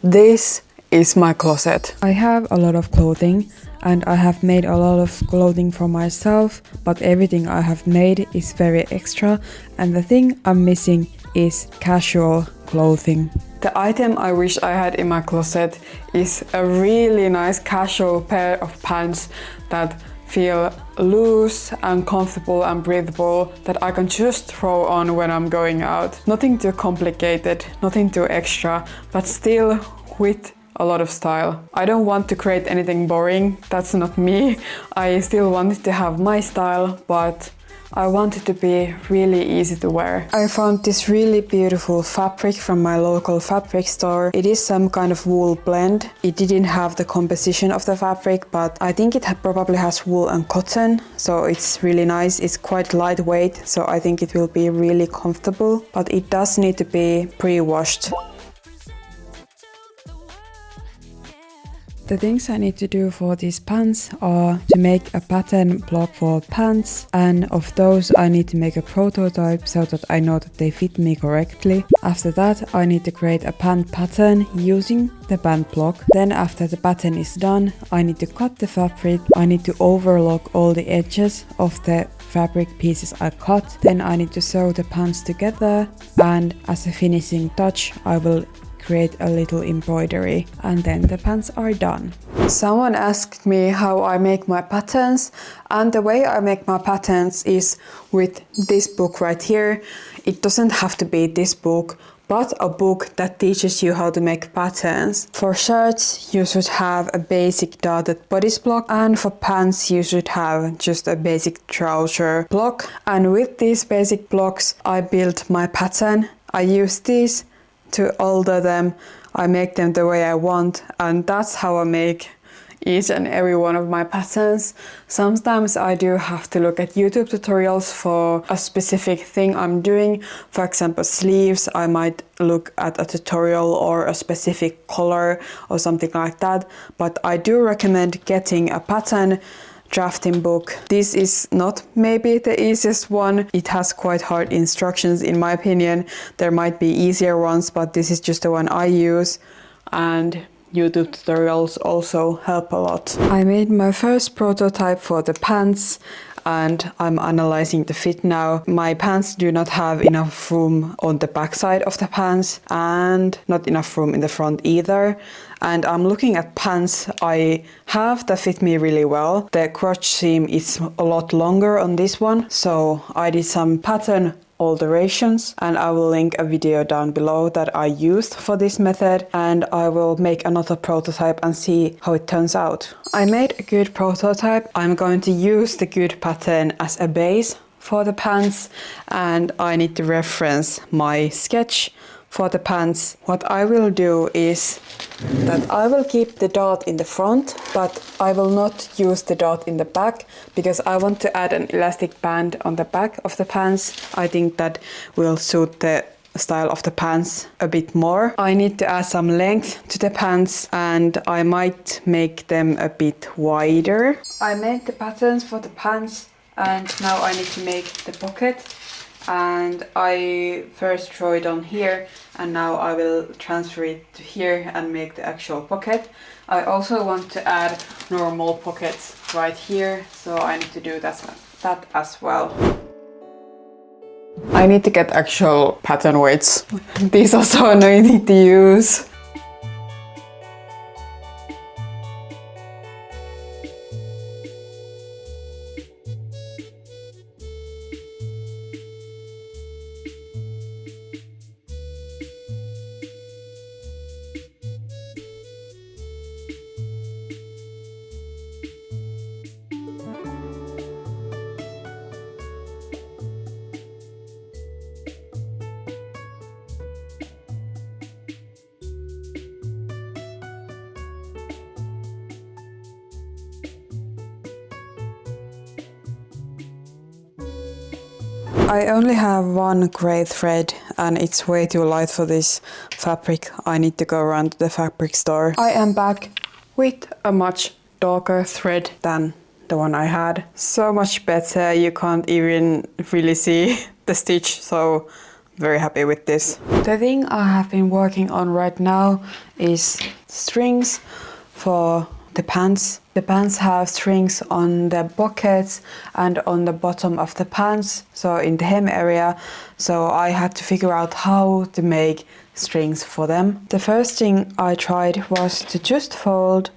This is my closet. I have a lot of clothing and I have made a lot of clothing for myself, but everything I have made is very extra, and the thing I'm missing is casual clothing. The item I wish I had in my closet is a really nice casual pair of pants that feel loose and comfortable and breathable, that I can just throw on when I'm going out. Nothing too complicated, nothing too extra, but still with a lot of style. I don't want to create anything boring, that's not me. I still wanted to have my style, but I want it to be really easy to wear. I found this really beautiful fabric from my local fabric store. It is some kind of wool blend. It didn't have the composition of the fabric, but I think it probably has wool and cotton, so it's really nice. It's quite lightweight, so I think it will be really comfortable, but it does need to be pre-washed. The things I need to do for these pants are to make a pattern block for pants, and of those I need to make a prototype so that I know that they fit me correctly. After that I need to create a pant pattern using the pant block. Then after the pattern is done, I need to cut the fabric. I need to overlock all the edges of the fabric pieces I cut. Then I need to sew the pants together, and as a finishing touch I will create a little embroidery, and then the pants are done. Someone asked me how I make my patterns, and the way I make my patterns is with this book right here. It doesn't have to be this book, but a book that teaches you how to make patterns. For shirts you should have a basic dotted bodice block, and for pants you should have just a basic trouser block. And with these basic blocks I built my pattern. I use these to alter them, I make them the way I want, and that's how I make each and every one of my patterns. Sometimes I do have to look at YouTube tutorials for a specific thing I'm doing. For example, sleeves, I might look at a tutorial or a specific color or something like that, but I do recommend getting a pattern drafting book. This is not maybe the easiest one. It has quite hard instructions in my opinion. There might be easier ones, but this is just the one I use, and YouTube tutorials also help a lot. I made my first prototype for the pants and I'm analyzing the fit now. My pants do not have enough room on the back side of the pants and not enough room in the front either. And I'm looking at pants I have that fit me really well. The crotch seam is a lot longer on this one, so I did some pattern alterations, and I will link a video down below that I used for this method, and I will make another prototype and see how it turns out. I made a good prototype. I'm going to use the good pattern as a base for the pants, and I need to reference my sketch for the pants. What I will do is that I will keep the dot in the front, but I will not use the dot in the back because I want to add an elastic band on the back of the pants. I think that will suit the style of the pants a bit more. I need to add some length to the pants and I might make them a bit wider. I made the patterns for the pants and now I need to make the pocket. And I first draw it on here and now I will transfer it to here and make the actual pocket. I also want to add normal pockets right here, so I need to do that as well. I need to get actual pattern weights. These are so annoying to use. I only have one grey thread and it's way too light for this fabric. I need to go around to the fabric store. I am back with a much darker thread than the one I had. So much better, you can't even really see the stitch, so very happy with this. The thing I have been working on right now is strings for the pants. The pants have strings on the pockets and on the bottom of the pants, so in the hem area. So I had to figure out how to make strings for them. The first thing I tried was to just fold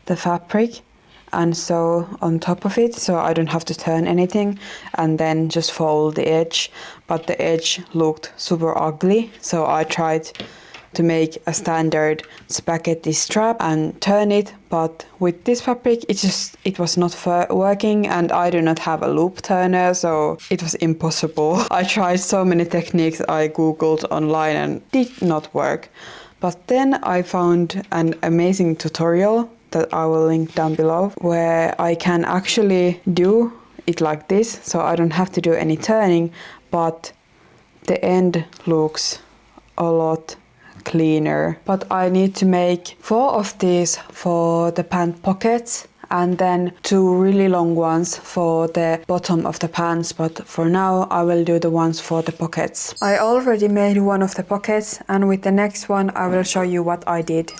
the fabric and sew on top of it, so I don't have to turn anything, and then just fold the edge. But the edge looked super ugly, so I tried to make a standard spaghetti strap and turn it, but with this fabric it was not working, and I do not have a loop turner, so it was impossible. I tried so many techniques I googled online and did not work. But then I found an amazing tutorial that I will link down below, where I can actually do it like this, so I don't have to do any turning, but the end looks a lot cleaner. But I need to make 4 of these for the pant pockets and then 2 really long ones for the bottom of the pants, but for now I will do the ones for the pockets. I already made one of the pockets, and with the next one I will show you what I did.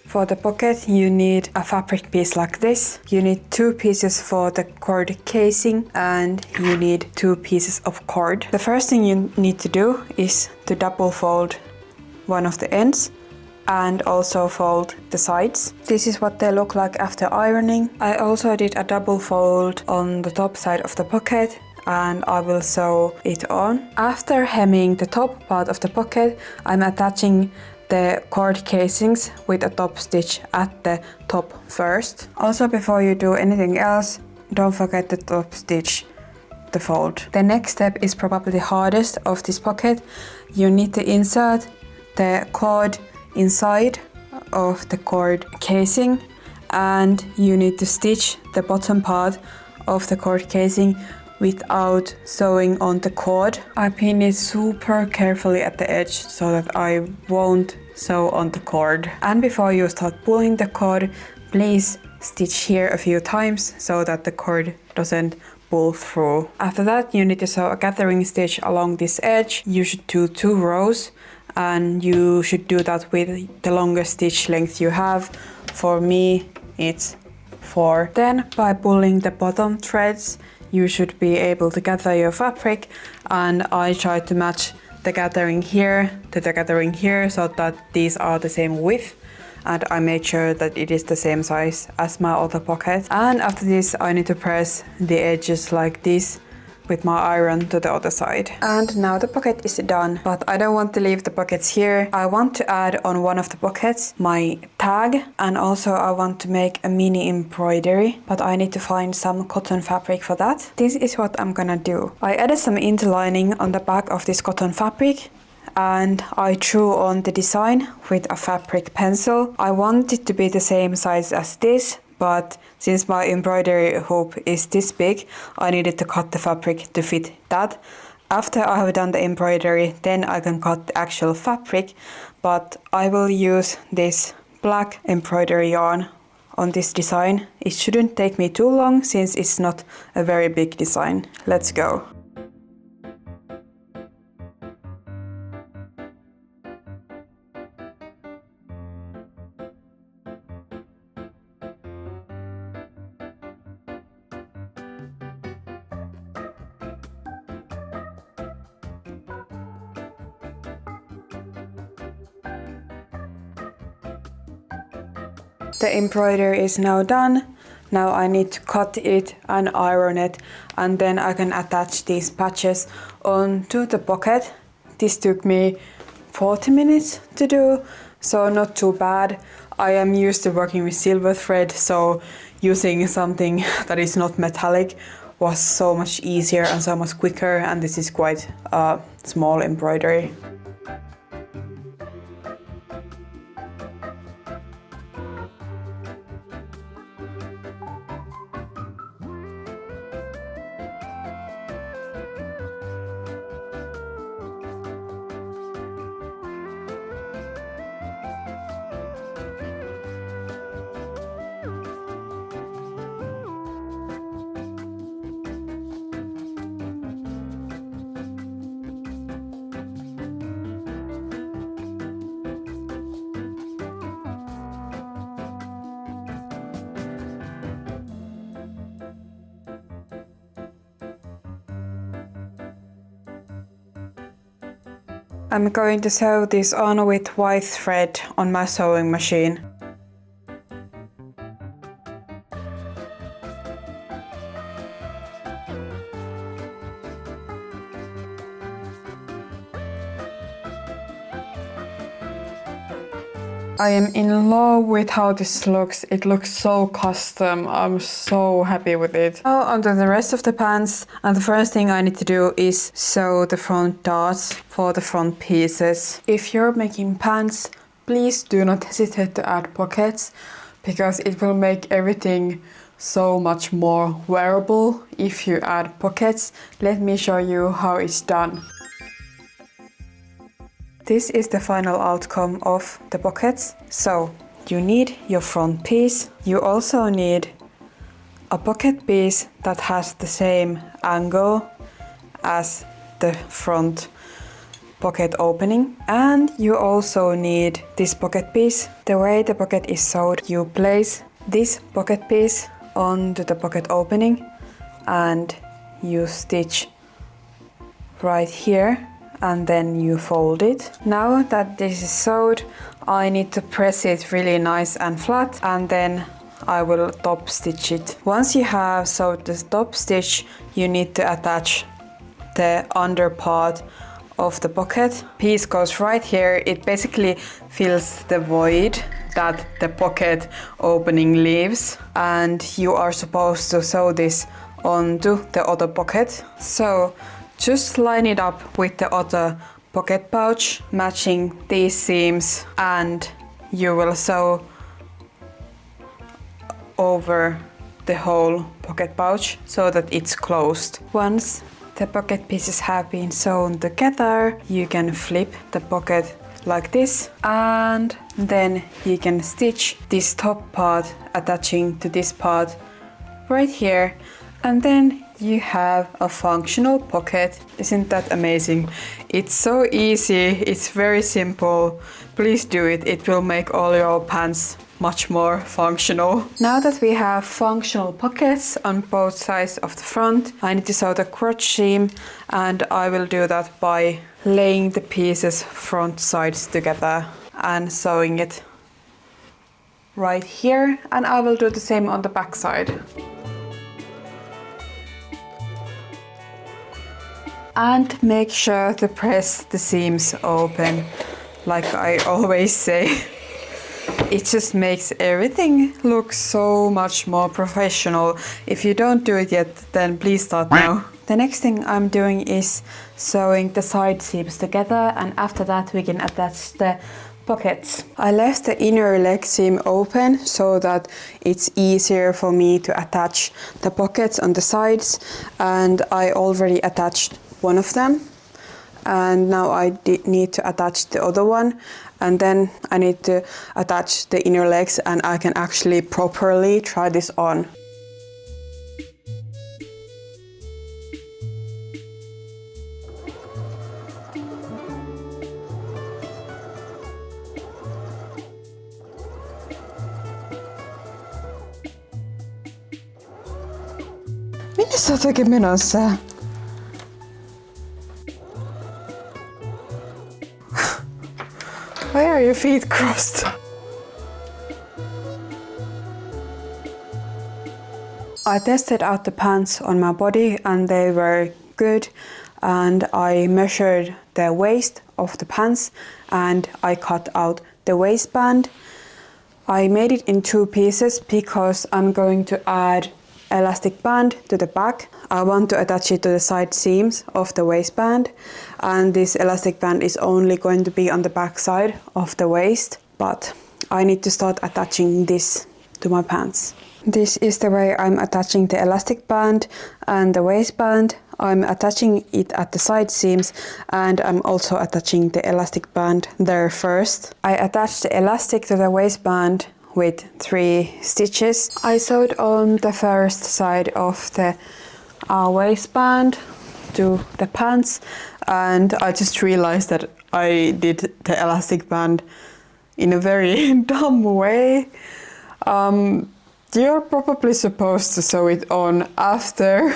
For the pocket you need a fabric piece like this. You need 2 pieces for the cord casing, and you need 2 pieces of cord. The first thing you need to do is to double fold one of the ends and also fold the sides. This is what they look like after ironing. I also did a double fold on the top side of the pocket, and I will sew it on. After hemming the top part of the pocket, I'm attaching the cord casings with a top stitch at the top first. Also, before you do anything else, don't forget to top stitch the fold. The next step is probably the hardest of this pocket. You need to insert the cord inside of the cord casing, and you need to stitch the bottom part of the cord casing without sewing on the cord. I pin it super carefully at the edge so that I won't sew on the cord. And before you start pulling the cord, please stitch here a few times so that the cord doesn't pull through. After that, you need to sew a gathering stitch along this edge. You should do 2 rows, and you should do that with the longest stitch length you have. For me, it's 4. Then by pulling the bottom threads, you should be able to gather your fabric, and I try to match the gathering here to the gathering here so that these are the same width, and I made sure that it is the same size as my other pocket. And after this I need to press the edges like this with my iron to the other side. And now the pocket is done, but I don't want to leave the pockets here. I want to add on one of the pockets my tag, and also I want to make a mini embroidery, but I need to find some cotton fabric for that. This is what I'm gonna do. I added some interlining on the back of this cotton fabric, and I drew on the design with a fabric pencil. I want it to be the same size as this, but since my embroidery hoop is this big, I needed to cut the fabric to fit that. After I have done the embroidery, then I can cut the actual fabric, but I will use this black embroidery yarn on this design. It shouldn't take me too long since it's not a very big design. Let's go. The embroidery is now done. Now I need to cut it and iron it, and then I can attach these patches onto the pocket. This took me 40 minutes to do, so not too bad. I am used to working with silver thread, so using something that is not metallic was so much easier and so much quicker, and this is quite a small embroidery. I'm going to sew this on with white thread on my sewing machine. I am in love with how this looks. It looks so custom. I'm so happy with it. Now onto the rest of the pants, and the first thing I need to do is sew the front darts for the front pieces. If you're making pants, please do not hesitate to add pockets, because it will make everything so much more wearable if you add pockets. Let me show you how it's done. This is the final outcome of the pockets. So you need your front piece. You also need a pocket piece that has the same angle as the front pocket opening. And you also need this pocket piece. The way the pocket is sewed, you place this pocket piece onto the pocket opening and you stitch right here. And then you fold it. Now that this is sewed, I need to press it really nice and flat, and then I will top stitch it. Once you have sewed the top stitch, you need to attach the under part of the pocket. Piece goes right here. It basically fills the void that the pocket opening leaves, and you are supposed to sew this onto the other pocket. So just line it up with the other pocket pouch, matching these seams, and you will sew over the whole pocket pouch so that it's closed. Once the pocket pieces have been sewn together, you can flip the pocket like this, and then you can stitch this top part attaching to this part right here, and then you have a functional pocket. Isn't that amazing? It's so easy, it's very simple. Please do it, it will make all your pants much more functional. Now that we have functional pockets on both sides of the front, I need to sew the crotch seam, and I will do that by laying the pieces front sides together and sewing it right here, and I will do the same on the back side. And make sure to press the seams open, like I always say. It just makes everything look so much more professional. If you don't do it yet, then please start now. The next thing I'm doing is sewing the side seams together, and after that we can attach the pockets. I left the inner leg seam open so that it's easier for me to attach the pockets on the sides, and I already attached one of them, and now I need to attach the other one, and then I need to attach the inner legs, and I can actually properly try this on. Minne sä oot oikein menossa? Why are your feet crossed? I tested out the pants on my body and they were good, and I measured the waist of the pants and I cut out the waistband. I made it in two pieces because I'm going to add elastic band to the back. I want to attach it to the side seams of the waistband, and this elastic band is only going to be on the back side of the waist, but I need to start attaching this to my pants. This is the way I'm attaching the elastic band and the waistband. I'm attaching it at the side seams, and I'm also attaching the elastic band there first. I attached the elastic to the waistband with 3 stitches. I sewed on the first side of the waistband to the pants, and I just realized that I did the elastic band in a very dumb way. You're probably supposed to sew it on after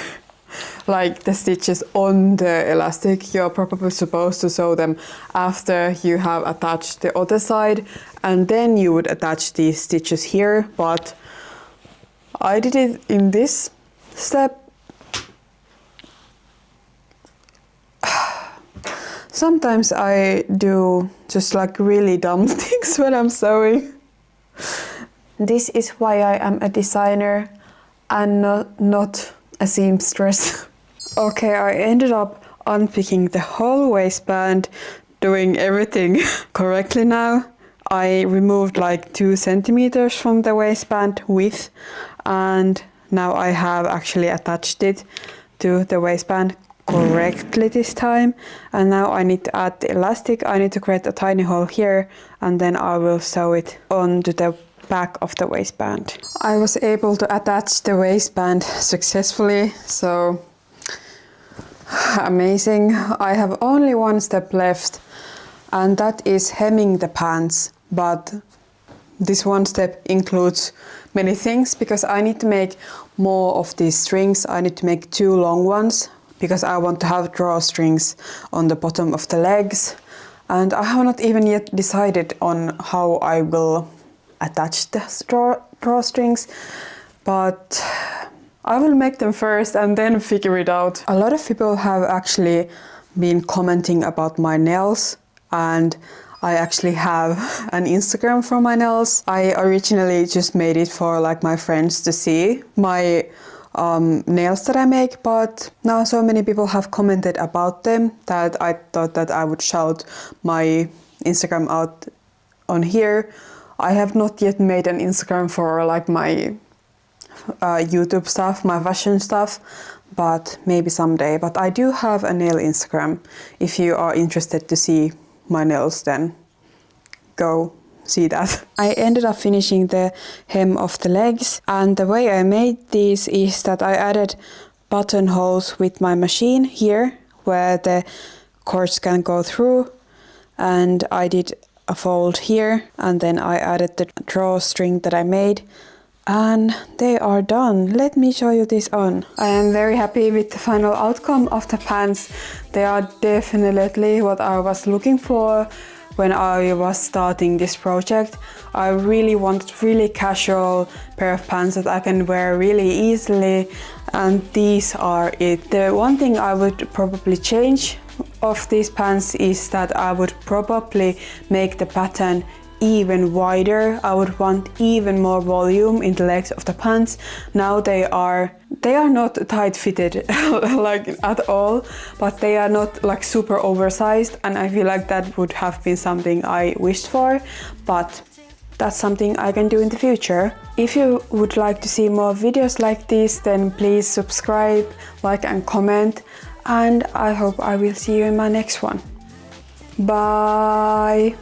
like the stitches on the elastic. You're probably supposed to sew them after you have attached the other side, and then you would attach these stitches here, but I did it in this step. Sometimes I do just like really dumb things when I'm sewing. This is why I am a designer and not a seamstress. Okay, I ended up unpicking the whole waistband, doing everything correctly now. I removed like 2 centimeters from the waistband width, and now I have actually attached it to the waistband correctly this time. And now I need to add the elastic. I need to create a tiny hole here, and then I will sew it onto the back of the waistband. I was able to attach the waistband successfully, so amazing. I have only one step left, and that is hemming the pants, but this one step includes many things because I need to make more of these strings. I need to make 2 long ones because I want to have drawstrings on the bottom of the legs, and I have not even yet decided on how I will attach the drawstrings, but I will make them first and then figure it out. A lot of people have actually been commenting about my nails, and I actually have an Instagram for my nails. I originally just made it for like my friends to see my nails that I make, but now so many people have commented about them that I thought that I would shout my Instagram out on here. I have not yet made an Instagram for like my YouTube stuff, my fashion stuff, but maybe someday. But I do have a nail Instagram. If you are interested to see my nails, then go see that. I ended up finishing the hem of the legs, and the way I made these is that I added buttonholes with my machine here where the cords can go through, and I did a fold here, and then I added the drawstring that I made, and they are done. Let me show you this on. I am very happy with the final outcome of the pants. They are definitely what I was looking for when I was starting this project. I really wanted really casual pair of pants that I can wear really easily, and these are it. The one thing I would probably change of these pants is that I would probably make the pattern even wider. I would want even more volume in the legs of the pants. Now they are not tight fitted like at all, but they are not like super oversized, and I feel like that would have been something I wished for, but that's something I can do in the future. If you would like to see more videos like this, then please subscribe, like and comment, and I hope I will see you in my next one. Bye!